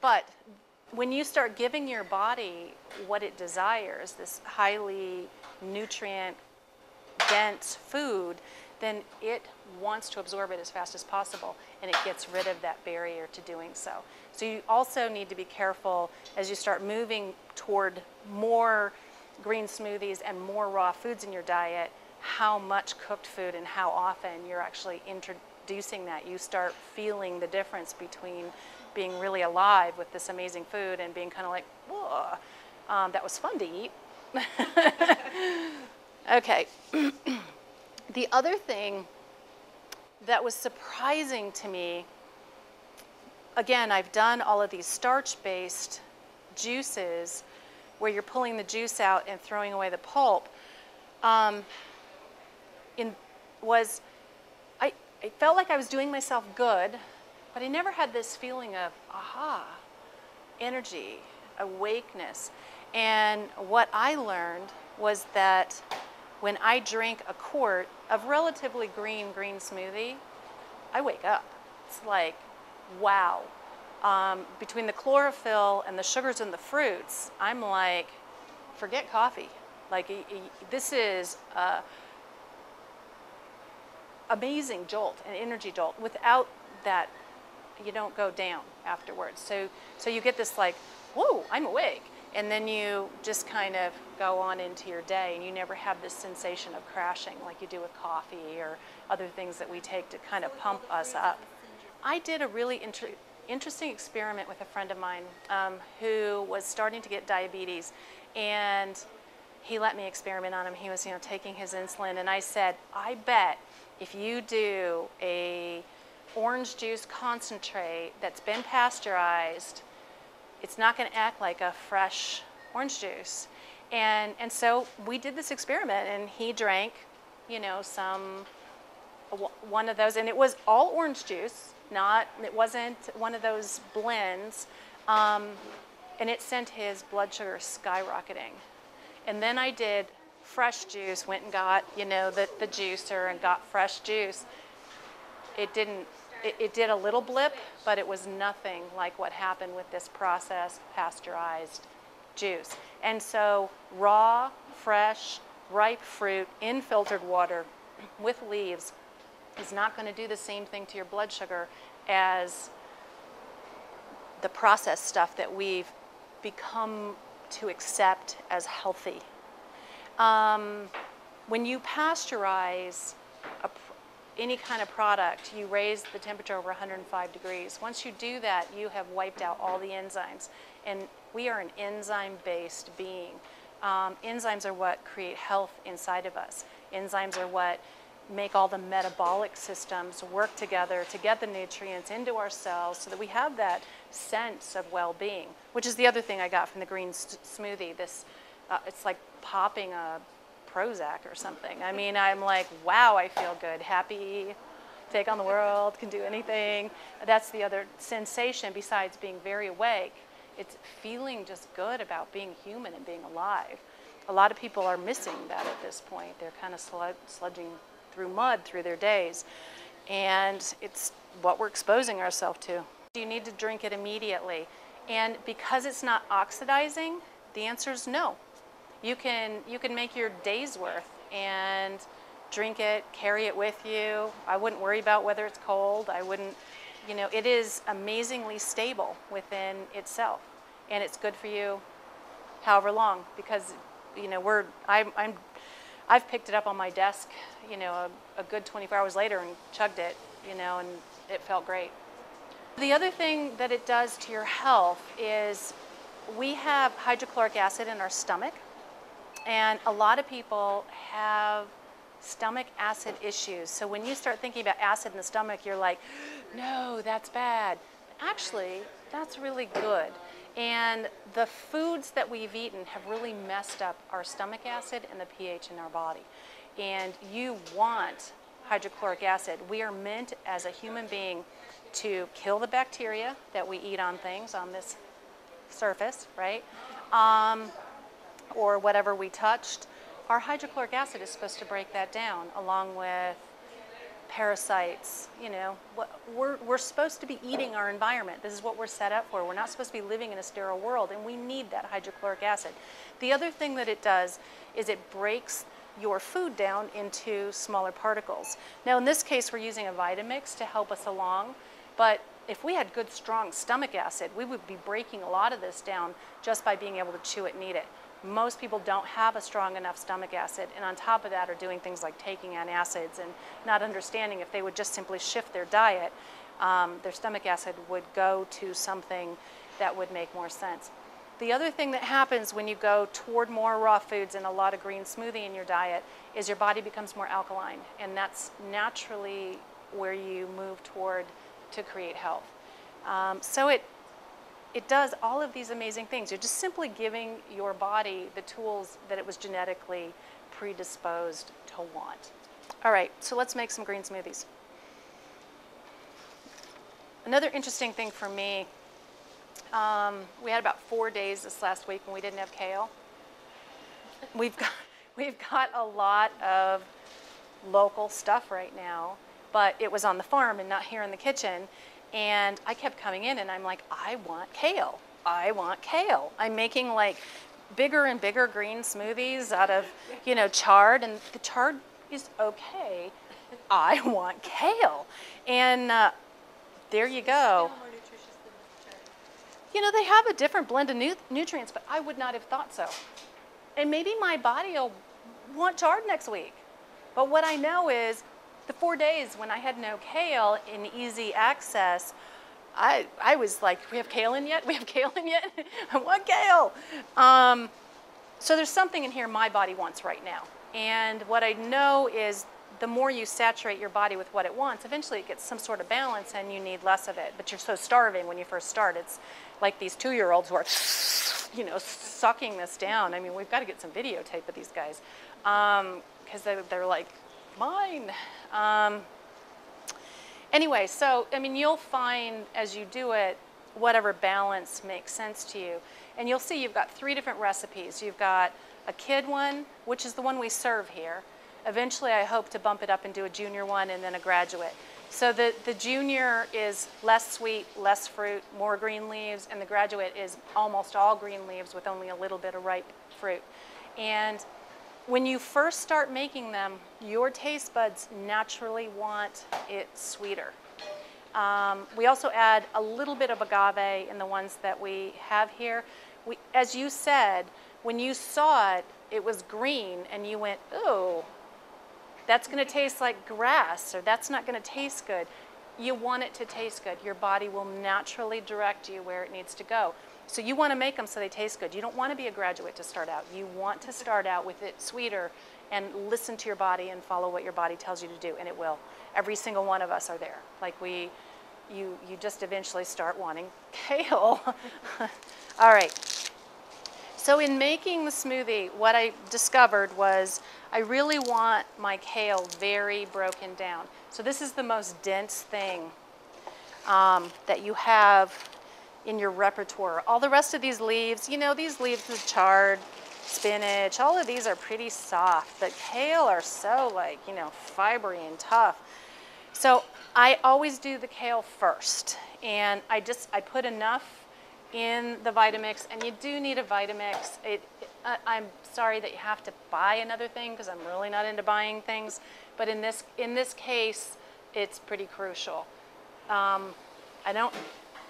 But when you start giving your body what it desires, this highly nutrient dense food, then it wants to absorb it as fast as possible, and it gets rid of that barrier to doing so. So you also need to be careful as you start moving toward more green smoothies and more raw foods in your diet, how much cooked food and how often you're actually introducing that. You start feeling the difference between being really alive with this amazing food and being kind of like, whoa, that was fun to eat. Okay. The other thing that was surprising to me, again, I've done all of these starch-based juices where you're pulling the juice out and throwing away the pulp, I felt like I was doing myself good, but I never had this feeling of, aha, energy, awakeness. And what I learned was that when I drink a quart of relatively green smoothie, I wake up. It's like, wow. Between the chlorophyll and the sugars and the fruits, I'm like, forget coffee. Like, this is an amazing jolt, an energy jolt. Without that, you don't go down afterwards. So you get this like, whoa, I'm awake. And then you just kind of go on into your day, and you never have this sensation of crashing like you do with coffee or other things that we take to kind of pump us up. I did a really interesting experiment with a friend of mine who was starting to get diabetes, and he let me experiment on him. He was, taking his insulin, and I said, I bet if you do a orange juice concentrate that's been pasteurized, it's not going to act like a fresh orange juice. And so we did this experiment, and he drank, one of those, and it was all orange juice, it wasn't one of those blends, and it sent his blood sugar skyrocketing. And then I did fresh juice, went and got, the juicer and got fresh juice. It did a little blip, but it was nothing like what happened with this processed, pasteurized juice. And so raw, fresh, ripe fruit in filtered water with leaves is not going to do the same thing to your blood sugar as the processed stuff that we've become to accept as healthy. When you pasteurize any kind of product, you raise the temperature over 105 degrees. Once you do that, you have wiped out all the enzymes. And we are an enzyme-based being. Enzymes are what create health inside of us. Enzymes are what make all the metabolic systems work together to get the nutrients into our cells so that we have that sense of well-being, which is the other thing I got from the green smoothie. It's like popping a Prozac or something. I mean, I'm like, wow, I feel good, happy, take on the world, can do anything. That's the other sensation besides being very awake. It's feeling just good about being human and being alive. A lot of people are missing that at this point. They're kind of sludging through mud through their days. And it's what we're exposing ourselves to. You need to drink it immediately. And because it's not oxidizing, the answer is no. You can make your day's worth and drink it, carry it with you. I wouldn't worry about whether it's cold. I wouldn't, it is amazingly stable within itself. And it's good for you however long, because, I've picked it up on my desk, a good 24 hours later and chugged it, and it felt great. The other thing that it does to your health is we have hydrochloric acid in our stomach. And a lot of people have stomach acid issues. So when you start thinking about acid in the stomach, you're like, no, that's bad. Actually, that's really good. And the foods that we've eaten have really messed up our stomach acid and the pH in our body. And you want hydrochloric acid. We are meant as a human being to kill the bacteria that we eat on things on this surface, right? Or whatever we touched. Our hydrochloric acid is supposed to break that down along with parasites, you know, we're supposed to be eating our environment. This is what we're set up for. We're not supposed to be living in a sterile world, and we need that hydrochloric acid. The other thing that it does is it breaks your food down into smaller particles. Now in this case we're using a Vitamix to help us along, but if we had good strong stomach acid, we would be breaking a lot of this down just by being able to chew it and eat it. Most people don't have a strong enough stomach acid, and on top of that are doing things like taking antacids and not understanding if they would just simply shift their diet, their stomach acid would go to something that would make more sense. The other thing that happens when you go toward more raw foods and a lot of green smoothie in your diet is your body becomes more alkaline, and that's naturally where you move toward to create health. So it does all of these amazing things. You're just simply giving your body the tools that it was genetically predisposed to want. All right, so let's make some green smoothies. Another interesting thing for me, we had about 4 days this last week when we didn't have kale. We've got a lot of local stuff right now, but it was on the farm and not here in the kitchen. And I kept coming in and I'm like, I want kale. I want kale. I'm making like bigger and bigger green smoothies out of, you know, chard, and the chard is okay. I want kale. And there you go. More nutritious than the chard. You know, they have a different blend of nutrients, but I would not have thought so. And maybe my body will want chard next week. But what I know is the 4 days when I had no kale in easy access, I was like, we have kale in yet? We have kale in yet? I want kale. So there's something in here my body wants right now. And what I know is the more you saturate your body with what it wants, eventually it gets some sort of balance and you need less of it. But you're so starving when you first start. It's like these 2-year-olds who are, you know, sucking this down. I mean, we've got to get some videotape of these guys because they're like, mine. Anyway, so, I mean, you'll find as you do it, whatever balance makes sense to you. And you'll see you've got 3 different recipes. You've got a kid one, which is the one we serve here. Eventually, I hope to bump it up and do a junior one and then a graduate. So the junior is less sweet, less fruit, more green leaves, and the graduate is almost all green leaves with only a little bit of ripe fruit. And when you first start making them, your taste buds naturally want it sweeter. We also add a little bit of agave in the ones that we have here. As you said, when you saw it, it was green, and you went, oh, that's going to taste like grass, or that's not going to taste good. You want it to taste good. Your body will naturally direct you where it needs to go. So you want to make them so they taste good. You don't want to be a graduate to start out. You want to start out with it sweeter and listen to your body and follow what your body tells you to do, and it will. Every single one of us are there. Like you just eventually start wanting kale. All right. So in making the smoothie, what I discovered was I really want my kale very broken down. So this is the most dense thing that you have in your repertoire. All the rest of these leaves, you know, these leaves of chard, spinach, all of these are pretty soft, but kale are so, like, you know, fibery and tough. So I always do the kale first, and I put enough in the Vitamix, and you do need a Vitamix. I'm sorry that you have to buy another thing because I'm really not into buying things, but in this case, it's pretty crucial. I don't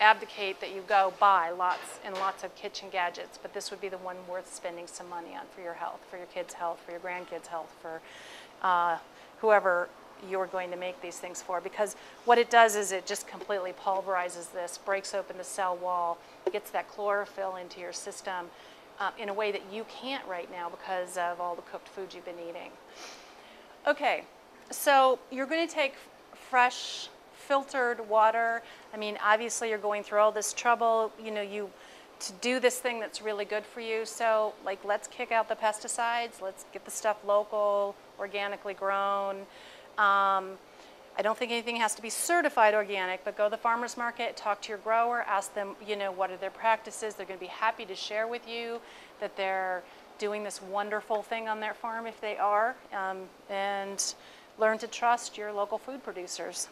abdicate that you go buy lots and lots of kitchen gadgets, but this would be the one worth spending some money on for your health, for your kids' health, for your grandkids' health, for whoever you're going to make these things for, because what it does is it just completely pulverizes this, breaks open the cell wall, gets that chlorophyll into your system in a way that you can't right now because of all the cooked food you've been eating. Okay, so you're going to take fresh filtered water. I mean, obviously you're going through all this trouble, you know, to do this thing that's really good for you. So, like, let's kick out the pesticides. Let's get the stuff local, organically grown. I don't think anything has to be certified organic, but go to the farmer's market, talk to your grower, ask them, you know, what are their practices. They're going to be happy to share with you that they're doing this wonderful thing on their farm if they are. And learn to trust your local food producers.